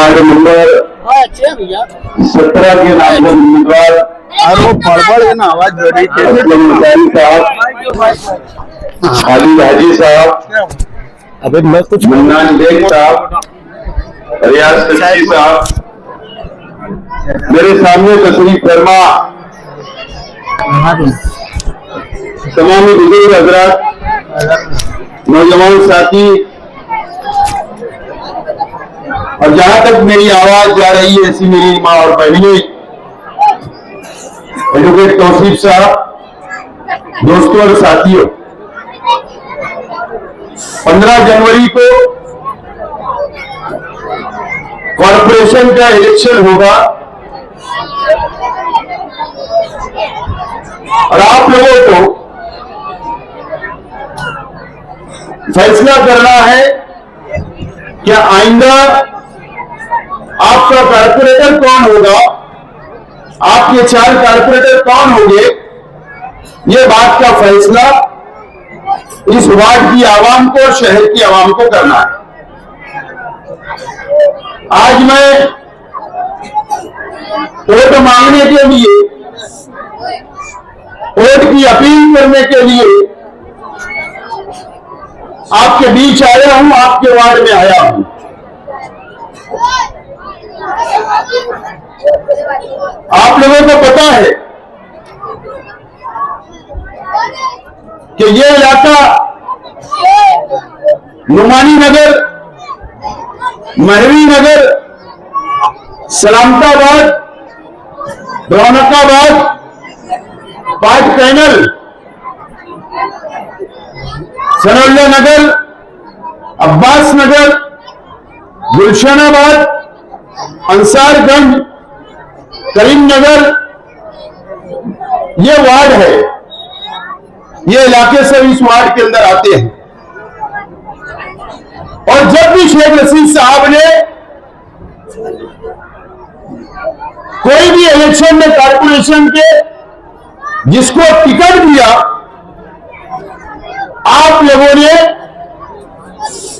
Ward number 17 के नामजद उम्मीदवार आवाज खालिद हाजी साहब, अबे मैं कुछ मन्नान बेग साहब, रियाज कच्ची साहब मेरे सामने तशरीफ फरमा। तमाम बुजुर्ग हजरात, नौजवान साथी और जहां तक मेरी आवाज जा रही है ऐसी मेरी माँ और बहनें, एडवोकेट तौसीफ साहब, दोस्तों और साथियों, 15 जनवरी को कॉर्पोरेशन का इलेक्शन होगा और आप लोगों को फैसला करना है क्या आइंदा आपका कारपोरेटर कौन होगा, आपके 4 कारपोरेटर कौन होंगे। ये बात का फैसला इस वार्ड की आवाम को और शहर की आवाम को करना है। आज मैं वोट मांगने के लिए, वोट की अपील करने के लिए आपके बीच आया हूं, आपके वार्ड में आया हूं। आप लोगों को पता है कि ये इलाका नुमानी नगर, महवी नगर, सलामताबाद, रौनकाबाद, पाट कैनल, सनौलिया नगर, अब्बास नगर, गुलशनाबाद, अंसारगंज, करीमनगर, ये वार्ड है। ये इलाके सब इस वार्ड के अंदर आते हैं। और जब भी शेख रशीद साहब ने कोई भी इलेक्शन में कारपोरेशन के जिसको टिकट दिया, आप लोगों ने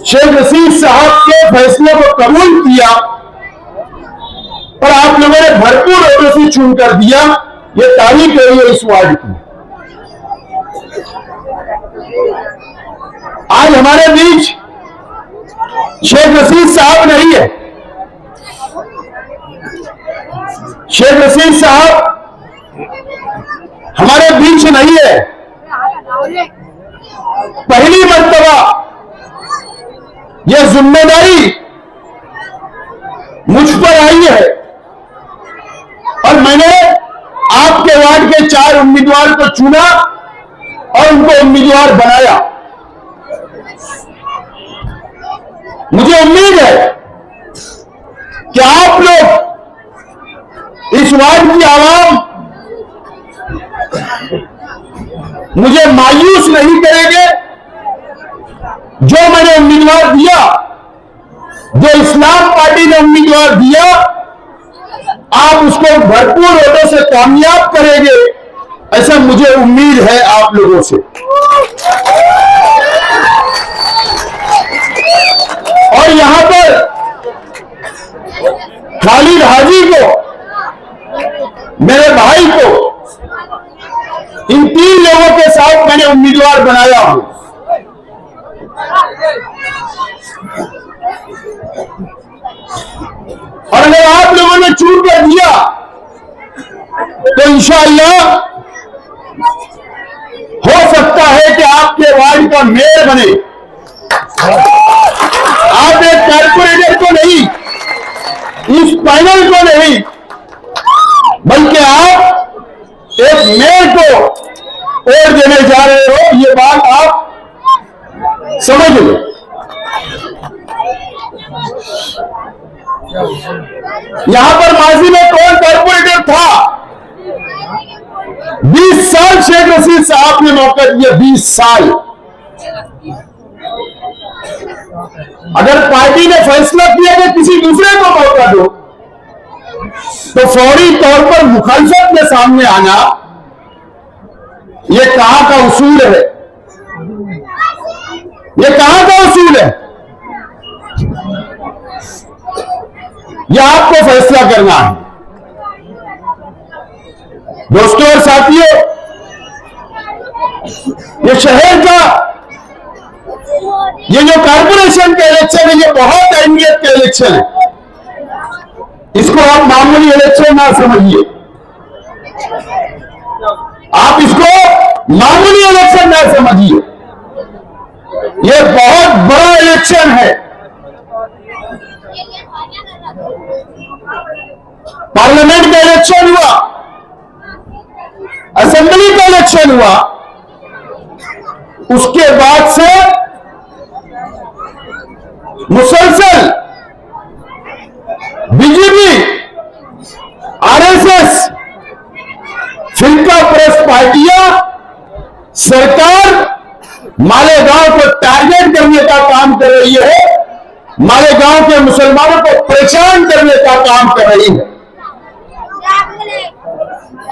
शेख रशीद साहब के फैसले को कबूल किया और आप लोगों ने भरपूर वोटों से चुनकर दिया। ये तारीख है ये इस वार्ड की। आज हमारे बीच शेख रशीद साहब नहीं है। शेख रशीद साहब हमारे बीच नहीं है। पहली मर्तबा यह जिम्मेदारी मुझ पर आई है और मैंने आपके वार्ड के 4 उम्मीदवार को चुना और उनको उम्मीदवार बनाया। मुझे उम्मीद है कि आप लोग इस वार्ड की आवाम मुझे मायूस नहीं करेंगे। जो मैंने उम्मीदवार दिया, जो इस्लाम पार्टी ने उम्मीदवार दिया, आप उसको भरपूर वोटों से कामयाब करेंगे, ऐसा मुझे उम्मीद है आप लोगों से। और यहां पर खालिद हाजी को, मेरे भाई को, इन 3 लोगों के साथ मैंने उम्मीदवार बनाया हूं। और अगर आप लोगों ने चुन कर दिया तो इंशाअल्लाह हो सकता है कि आपके वार्ड का मेयर बने। आप एक कारपोरेटर को नहीं, इस पैनल को नहीं, बल्कि आप एक मेयर को वोट देने जा रहे हो। ये बात आप समझ लो। यहां पर माजी में कौन कारपोरेटर था? 20 साल शेख रशीद साहब ने मौका दिया, 20 साल। अगर पार्टी ने फैसला किया कि किसी दूसरे को मौका दो, तो फौरी तौर पर मुखालफत के सामने आना, ये कहां का उसूल है? ये कहां का उसूल है? यह आपको फैसला करना है। दोस्तों और साथियों, ये शहर का ये जो कारपोरेशन का इलेक्शन है, ये बहुत अहमियत का इलेक्शन है। इसको आप मामूली इलेक्शन ना समझिए, आप इसको मामूली इलेक्शन ना समझिए। ये बहुत बड़ा इलेक्शन है। पार्लियामेंट का इलेक्शन हुआ, असेंबली का इलेक्शन हुआ, उसके बाद से मुसलसल बीजेपी, आरएसएस, फिरका परस्त पार्टियां सरकार मालेगांव को टारगेट करने का काम कर रही है, मालेगांव के मुसलमानों को परेशान करने का काम कर रही है।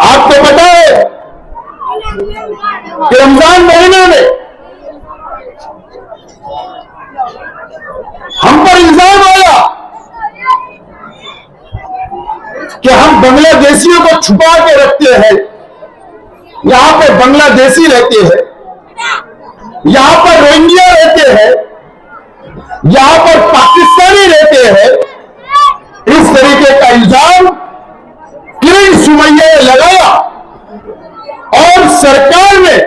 आपको पता है कि रमजान महीने में हम पर इल्जाम आया कि हम बांग्लादेशियों को छुपा के रखते हैं। यहां पर बांग्लादेशी रहते हैं, यहां पर रोहिंग्या रहते हैं, यहां पर पाकिस्तानी रहते हैं। इस तरीके का इल्जाम किरण सुमैया ने लगाया और सरकार ने,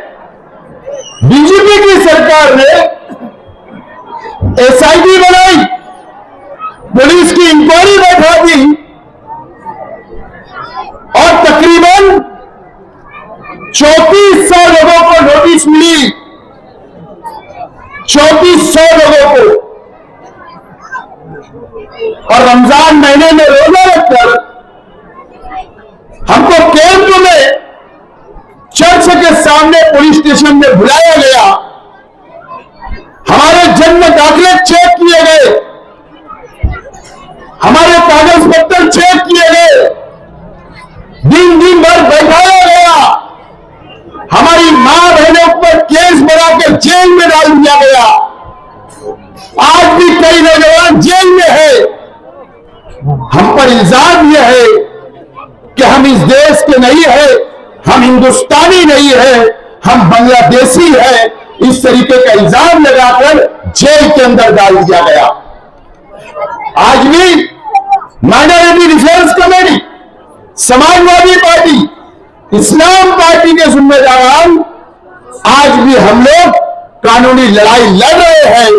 बीजेपी की सरकार ने एसआईटी बनाई, पुलिस की इंक्वायरी बैठा दी और तकरीबन 3400 लोगों को नोटिस मिली, 3400 लोगों को। और रमजान महीने में रोजा रखकर हमको कैंप में चर्च के सामने पुलिस स्टेशन में बुलाया गया, हमारे जन्म दाखिले चेक किए गए, हमारे कागज पत्र चेक किए गए, दिन भर बैठाया गया, हमारी मां बहनों पर केस बनाकर जेल में डाल दिया गया। आज भी कई नौजवान जेल में है। हम पर इल्जाम यह है कि हम इस देश के नहीं है, हम हिंदुस्तानी नहीं है, हम बांग्लादेशी है। इस तरीके का इल्जाम लगाकर जेल के अंदर डाल दिया गया। आज भी minority defence committee, Samajwadi party, इस्लाम पार्टी के जिम्मेदार आज भी हम लोग कानूनी लड़ाई लड़ रहे हैं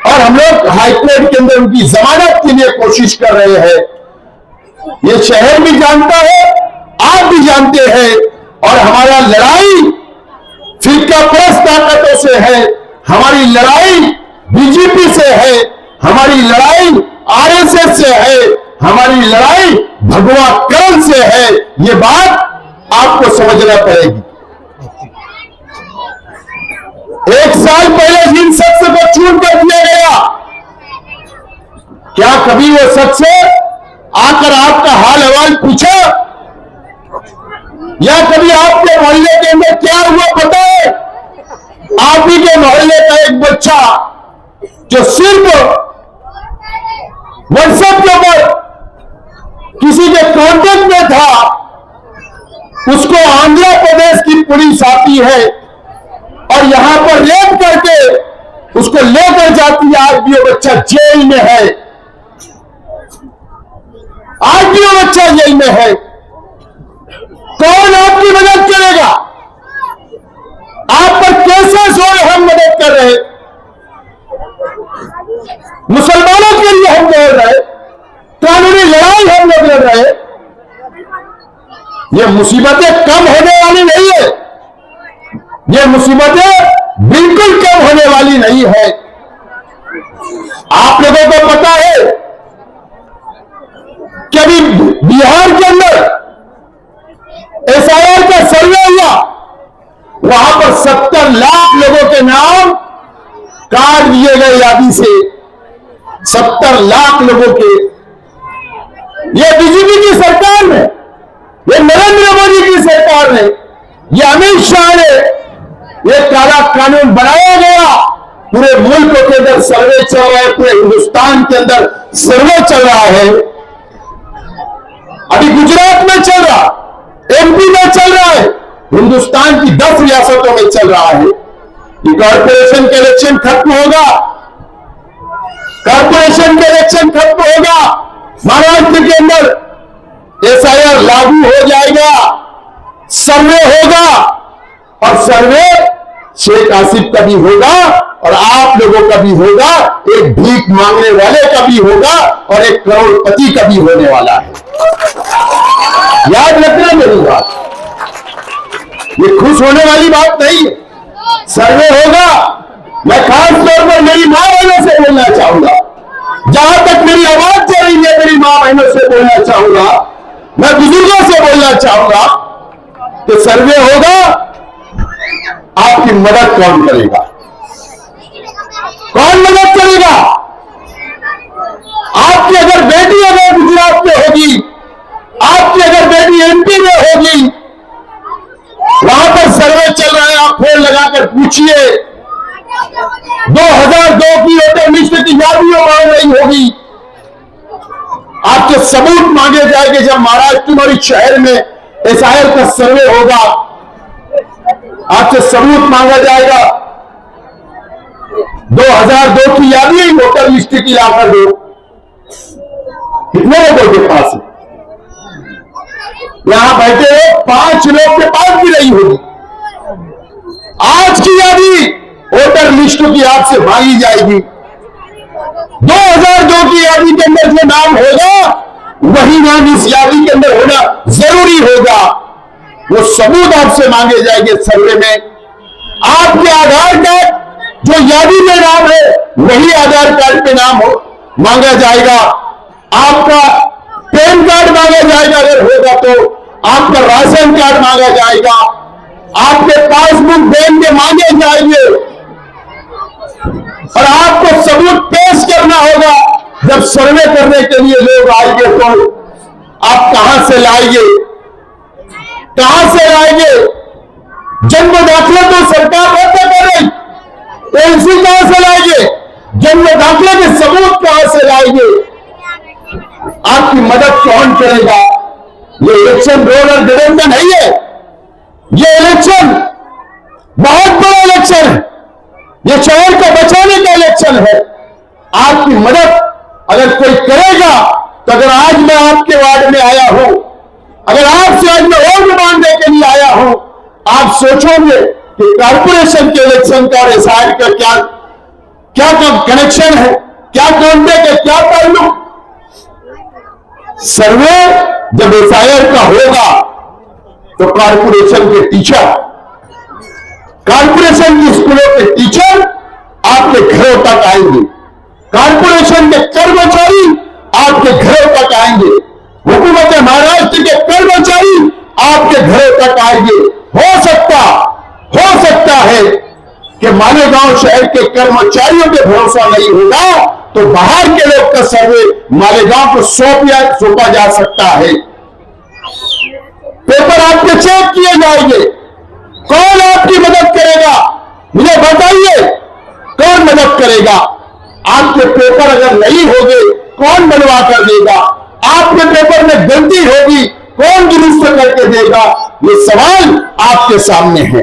और हम लोग हाईकोर्ट के अंदर उनकी जमानत के लिए कोशिश कर रहे हैं। ये शहर भी जानता है, आप भी जानते हैं। और हमारा लड़ाई फिरका परस्त ताकतों से है, हमारी लड़ाई बीजेपी से है, हमारी लड़ाई आरएसएस से है, हमारी लड़ाई भगवा करण से है। ये बात आपको समझना पड़ेगी। 1 साल पहले जिन शख्स को चून कर दिया गया, क्या कभी वो शख्स आकर आपका हाल अहवाल पूछा? या कभी आपके मोहल्ले के अंदर क्या हुआ पता है? आप ही के मोहल्ले का एक बच्चा जो सिर्फ व्हाट्सएप के ऊपर किसी के कांटेक्ट में था, उसको आंध्र प्रदेश की पुलिस आती है और यहां पर रेप करके उसको लेकर जाती है। आज भी वो बच्चा जेल में है, आज भी वो बच्चा जेल में है। कौन आपकी मदद करेगा? आप पर कैसे सोच हम मदद कर रहे? मुसलमानों के लिए हम लड़ रहे, कानूनी लड़ाई हम लोग लड़ रहे। ये मुसीबतें कम होने वाली नहीं है, ये मुसीबतें बिल्कुल कम होने वाली नहीं है। आप लोगों को पता है कि अभी बिहार के अंदर एसआईआर का सर्वे हुआ, वहां पर 70 लाख लोगों के नाम काट दिए गए यादी से। 70 लाख लोगों के। ये बीजेपी की सरकार ने, ये नरेंद्र मोदी की सरकार ने, ये अमित शाह ने ये काला कानून बनाया गया। पूरे मुल्क के अंदर सर्वे चल रहा है, पूरे हिंदुस्तान के अंदर सर्वे चल रहा है। अभी गुजरात में चल रहा, एमपी में चल रहा है, हिंदुस्तान की 10 रियासतों में चल रहा है। ये कॉर्पोरेशन के इलेक्शन खत्म होगा, कॉर्पोरेशन के इलेक्शन खत्म होगा, महाराष्ट्र के अंदर एसआईआर लागू हो जाएगा, सर्वे होगा, और सर्वे शेख आसिफ का भी होगा और आप लोगों का भी होगा, एक भीख मांगने वाले का भी होगा और एक करोड़पति का भी होने वाला है। याद रखना मेरी बात, ये खुश होने वाली बात नहीं है। सर्वे होगा। मैं खास तौर पर मेरी मां बहनों से बोलना चाहूंगा, जहां तक मेरी आवाज जा रही है, मेरी मां बहनों से बोलना चाहूंगा, मैं बुजुर्गों से बोलना चाहूंगा कि सर्वे होगा, आपकी मदद कौन करेगा? कौन मदद करेगा? आपकी अगर बेटी अगर गुजरात में होगी, आपकी अगर बेटी एमपी में होगी, वहां पर सर्वे चल रहा है, आप फोन लगाकर पूछिए, 2002 की वोटर लिस्ट की यादियों मांग रही होगी, आपके सबूत मांगे जाएंगे। जब महाराष्ट्र और इस शहर में एसआईआर का सर्वे होगा, आपसे सबूत मांगा जाएगा। 2002 की यादी वोटर लिस्ट की लाकर दो, कितने लोगों के पास है? यहां बैठे 5 लोग के पास भी नहीं होगी। आज की यादी वोटर लिस्ट की आपसे मांगी जाएगी। 2002 की यादी के अंदर जो नाम होगा, वही नाम इस यादी के अंदर होना जरूरी होगा। वो सबूत आपसे मांगे जाएंगे सर्वे में। आपके आधार कार्ड जो यादी में नाम है, वही आधार कार्ड पे नाम हो मांगा जाएगा। आपका पैन कार्ड मांगा जाएगा, अगर होगा तो आपका राशन कार्ड मांगा जाएगा, आपके पासबुक बैंक के मांगे जाएंगे, और आपको सबूत पेश करना होगा। जब सर्वे करने के लिए लोग आएंगे तो आप कहां से लाएंगे? कहां से लाएंगे? जन्म दाखिला तो सरकार होता कर रही, एलसी कहां से लाएंगे? जन्म दाखिले के सबूत कहां से लाएंगे? आपकी मदद कौन करेगा? ये इलेक्शन रोल और गठन का नहीं है, ये इलेक्शन बहुत बड़ा इलेक्शन है, ये शहर को बचाने का इलेक्शन है। आपकी मदद अगर कोई करेगा तो, अगर आज मैं आपके वार्ड में आया हूं, अगर आपसे आज मैं वोट मांगने के लिए आया हूं, आप सोचोगे कि कारपोरेशन के इलेक्शन का और एसआईआर का क्या क्या कनेक्शन है, क्या कॉन्टेक्ट है, क्या ताल्लुक? सर्वे जब एसआईआर का होगा तो कारपोरेशन के टीचर, कारपोरेशन की स्कूलों के टीचर आपके घरों तक आएंगे, कारपोरेशन के कर्मचारी आपके घरों तक आएंगे, हुकूमत महाराष्ट्र के कर्मचारी आपके घरों तक आएंगे। हो सकता है कि मालेगांव शहर के कर्मचारियों पे भरोसा नहीं होगा तो बाहर के लोग का सर्वे मालेगांव को सौंपा जा सकता है। पेपर आपके चेक किए जाएंगे। कौन आपकी मदद करेगा? मुझे बताइए, कौन मदद करेगा? आपके पेपर अगर नहीं होंगे, कौन बनवा कर देगा? आपके पेपर में गलती होगी, कौन दुरुस्त करके देगा? ये सवाल आपके सामने है।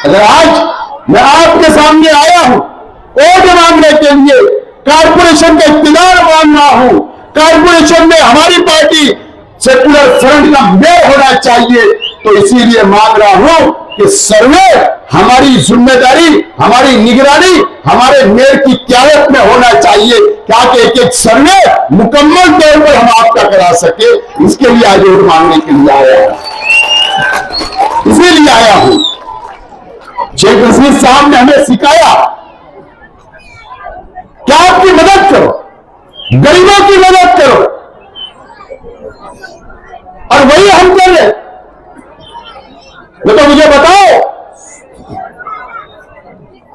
अगर आज मैं आपके सामने आया हूं वोट मांगने के लिए, कारपोरेशन का इख्तियार मांग रहा हूं, कारपोरेशन में हमारी पार्टी सेकुलर फ्रंट का मेयर होना चाहिए, तो इसीलिए मांग रहा हूं कि सर्वे हमारी जिम्मेदारी, हमारी निगरानी हमारे मेयर की क्यादत में होना चाहिए, ताकि एक एक सर्वे मुकम्मल तौर पर हम आपका करा सके। इसके लिए आज वोट मांगने के लिए आया हूं, इसीलिए आया हूं। शेख रशीद साहब ने हमें सिखाया कि आपकी मदद करो, गरीबों की मदद करो, और वही हम कर रहे। तो मुझे बताओ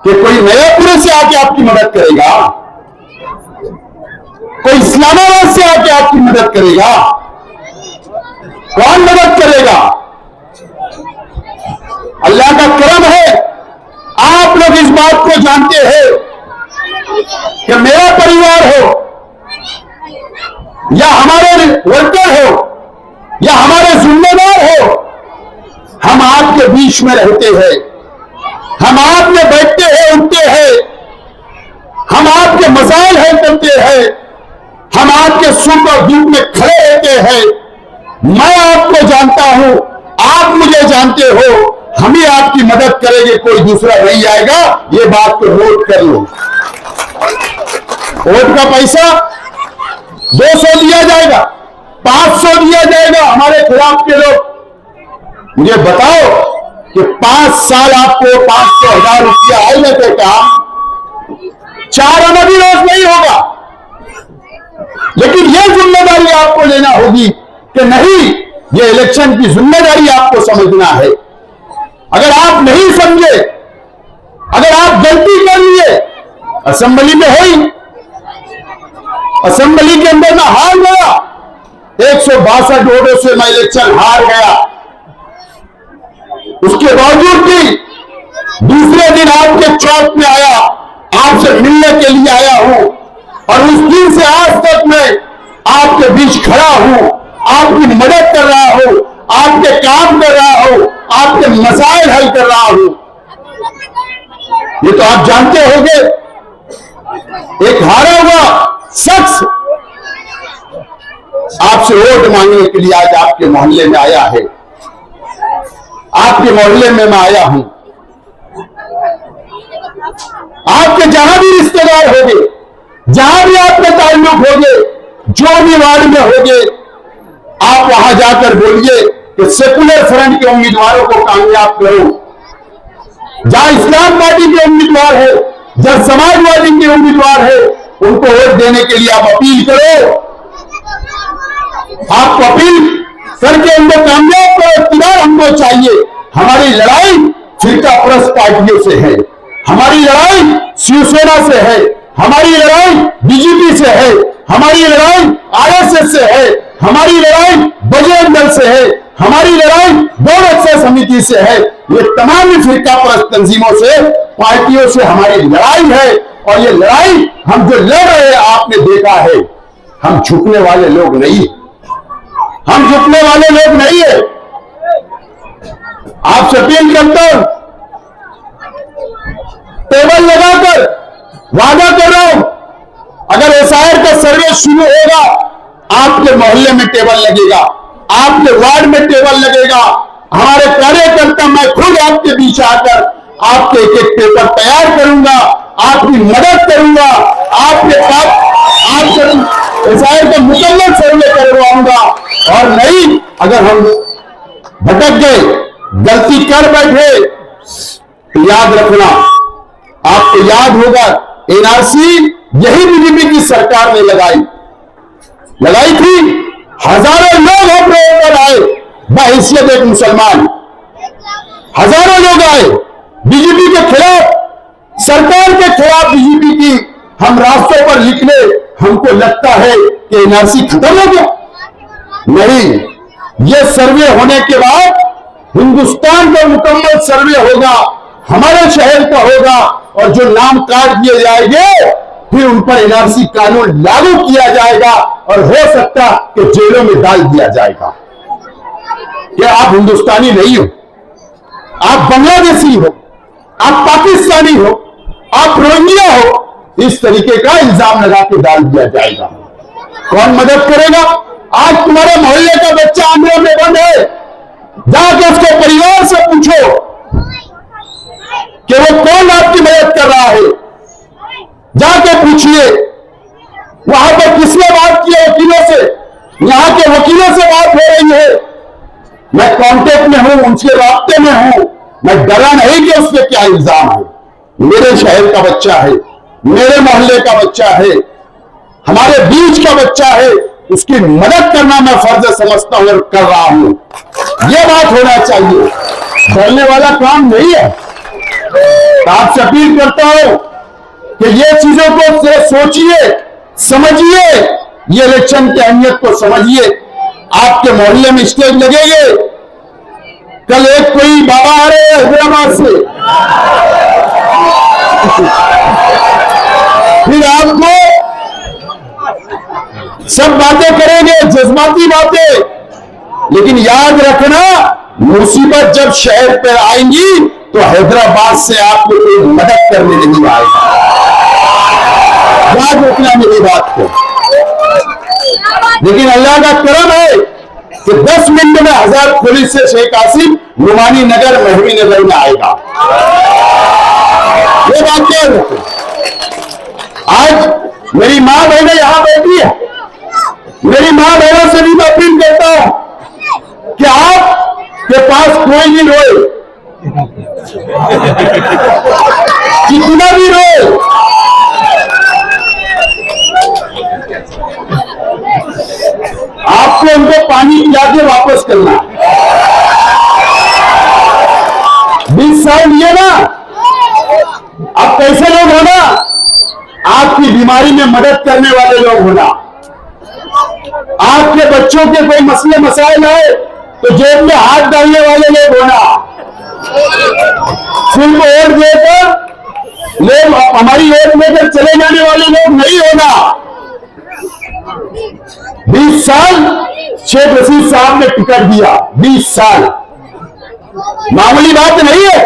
कि कोई नयापुर से आके आपकी मदद करेगा? कोई इस्लामाबाद से आके आपकी मदद करेगा? कौन मदद करेगा? अल्लाह का करम है, आप लोग इस बात को जानते हैं कि मेरा परिवार हो या हमारे वर्कर हो या हमारे जिम्मेदार हो, हम आपके बीच में रहते हैं, हम आप में बैठते हैं, उठते हैं, हम आपके मसाइल हल करते हैं, हम आपके सुख और दुख में खड़े रहते हैं। मैं आपको जानता हूं, आप मुझे जानते हो, हम ही आपकी मदद करेंगे, कोई दूसरा नहीं आएगा। ये बात को नोट कर लो। वोट का पैसा 200 दिया जाएगा, 500 दिया जाएगा। हमारे खिलाफ के लोग मुझे बताओ कि 5 साल आपको 500,000 रुपया आएगा तो काम 4 आना भी रोज नहीं होगा। लेकिन यह जिम्मेदारी आपको लेना होगी कि नहीं, ये इलेक्शन की जिम्मेदारी आपको समझना है। अगर आप नहीं समझे, अगर आप गलती कर लिए, असेंबली में हुई, असेंबली के अंदर मैं हार गया, 162 वोटों से मैं इलेक्शन हार गया, उसके बावजूद भी दूसरे दिन आपके चौक में आया, आपसे मिलने के लिए आया हूं, और उस दिन से आज तक मैं आपके बीच खड़ा हूं, आपकी मदद कर रहा हूं, आपके काम कर रहा हूं, आपके मसाइल हल कर रहा हूं। ये तो आप जानते होंगे। एक हारा हुआ शख्स आपसे वोट मांगने के लिए आज आपके मोहल्ले में आया है, आपके मोहल्ले में मैं आया हूं। आपके जहां भी रिश्तेदार होंगे, जहां भी आपके ताल्लुक होंगे, जो भी वार्ड में होंगे, आप वहां जाकर बोलिए कि सेकुलर फ्रंट के उम्मीदवारों को कामयाब करो। जहां इस्लाम पार्टी के उम्मीदवार है, जहां समाजवादी के उम्मीदवार है, उनको वोट देने के लिए आप अपील करो। आपको अपील करके उनको कामयाब करो। इख्तियार हमको चाहिए। हमारी लड़ाई फिरका परस्त पार्टियों से है, हमारी लड़ाई शिवसेना से है, हमारी लड़ाई बीजेपी से है, हमारी लड़ाई आरएसएस से है, हमारी लड़ाई बजरंग दल से है, हमारी लड़ाई बोर्ड रक्षा समिति से है। ये तमाम फिरका परस्त तंजीमों से, पार्टियों से हमारी लड़ाई है। और ये लड़ाई हम जो लड़ रहे हैं, आपने देखा है, हम झुकने वाले लोग नहीं, हम झुकने वाले लोग नहीं है। आपसे अपील करता हूं, टेबल लगाकर वादा कर रहा हूं, अगर एसआईआर का सर्वे शुरू होगा, आपके मोहल्ले में टेबल लगेगा, आपके वार्ड में टेबल लगेगा। हमारे कार्यकर्ता, मैं खुद आपके बीच आकर आपके एक एक पेपर तैयार करूंगा, आपकी मदद करूंगा, आपके साथ आपके एसआईआर का मुकम्मल सर्वे करवाऊंगा। और नहीं, अगर हम भटक गए, गलती कर बैठे, तो याद रखना, आपको याद होगा एनआरसी यही बीजेपी की सरकार ने लगाई थी। हजारों लोग अपने ऊपर आए, बहैसियत एक मुसलमान, हजारों लोग आए बीजेपी के खिलाफ, सरकार के खिलाफ बीजेपी की हम रास्तों पर निकले। हमको लगता है कि एनआरसी खत्म हो गया। नहीं, ये सर्वे होने के बाद हिंदुस्तान का मुकम्मल सर्वे होगा, हमारे शहर का होगा, और जो नाम काट दिए जाएंगे फिर उन पर एनआरसी कानून लागू किया जाएगा, और हो सकता कि जेलों में डाल दिया जाएगा। क्या आप हिंदुस्तानी नहीं हो? आप बांग्लादेशी हो, आप पाकिस्तानी हो, आप रोहिंग्या हो, इस तरीके का इल्जाम लगा के डाल दिया जाएगा। कौन मदद करेगा? आज तुम्हारे मोहल्ले का बच्चा आंध्र में बंद है, जाके उसके परिवार से पूछो कि वो कौन आपकी मदद कर रहा है। जाके पूछिए वहां पर किसने बात की है वकीलों से, यहां के वकीलों से बात हो रही है। मैं कांटेक्ट में हूं, उनसे रास्ते में हूं, मैं डरा नहीं कि उससे क्या इल्जाम है। मेरे शहर का बच्चा है, मेरे मोहल्ले का बच्चा है, हमारे बीच का बच्चा है, उसकी मदद करना मैं फर्ज समझता हूं और कर रहा हूं। यह बात होना चाहिए, डरने वाला काम नहीं है। तो आपसे अपील करता हूं कि ये चीजों को सोचिए, समझिए, ये इलेक्शन की अहमियत को समझिए। आपके मोहल्ले में स्टेज लगेंगे, कल एक कोई बाबा आ रहे हैं हैदराबाद से, फिर आपको सब बातें करेंगे, जज्बाती बातें, लेकिन याद रखना मुसीबत जब शहर पर आएंगी तो हैदराबाद से आपको कोई मदद करने नहीं आएगा। याद रखना मेरी बात को। लेकिन अल्लाह का करम है कि 10 मिनट में 1000 पुलिस से शेख कासिम नुमानी नगर महवी नगर में आएगा। ये बात क्या है? आज मेरी मां बहनें यहां बैठी है, मेरी मां बहनों से भी मैं अपील करता हूं कि आपके पास कोई नहीं रोए, कितना भी रोए, आपको उनको पानी पिला के वापस करना। 20 साल लिए ना, अब कैसे लोग होना? आपकी बीमारी में मदद करने वाले लोग होना। आपके बच्चों के कोई मसले मसाइल आए तो जेब में हाथ डालने वाले लोग होना। सिर्फ वोट देकर लोग हमारी वोट लेकर चले जाने वाले लोग नहीं होना। 20 साल शेख रशीद साहब ने टिकट दिया, 20 साल मामूली बात नहीं है।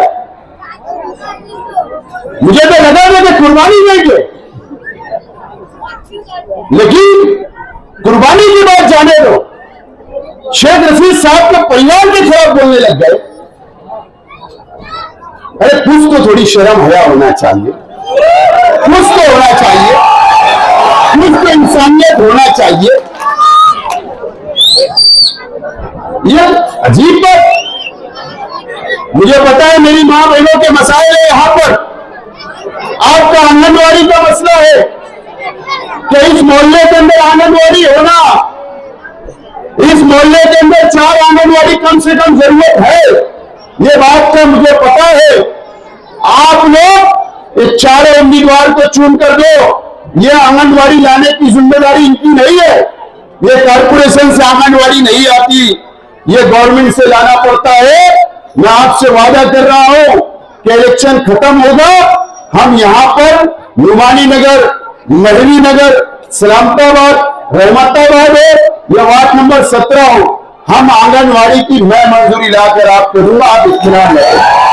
मुझे तो लगा था कि कुर्बानी देंगे, लेकिन कुर्बानी की बात जाने दो, शेख रशीद साहब के परिवार के खिलाफ बोलने लग गए। अरे कुछ तो थोड़ी शर्म हया होना चाहिए, कुछ तो होना चाहिए, कुछ तो इंसानियत होना चाहिए। यह अजीब बात। मुझे पता है मेरी मां बहनों के मसाइल है यहां पर। आपका आंगनवाड़ी का मसला है कि इस मोहल्ले के अंदर आंगनवाड़ी होना, इस मोहल्ले के अंदर 4 आंगनवाड़ी कम से कम जरूरत है, ये बात का मुझे पता है। आप लोग इस 4 उम्मीदवार को चुन कर दो। ये आंगनवाड़ी लाने की जिम्मेदारी इनकी नहीं है, ये कारपोरेशन से आंगनवाड़ी नहीं आती, ये गवर्नमेंट से लाना पड़ता है। मैं आपसे वादा कर रहा हूं कि इलेक्शन खत्म होगा, हम यहां पर नुमानी नगर, महवी नगर, सलामताबाद, रहमताबाद है, यह वार्ड नंबर 17 हो, हम आंगनवाड़ी की मैं मंजूरी लाकर आपको दूंगा, आप इत्मीनान रखें।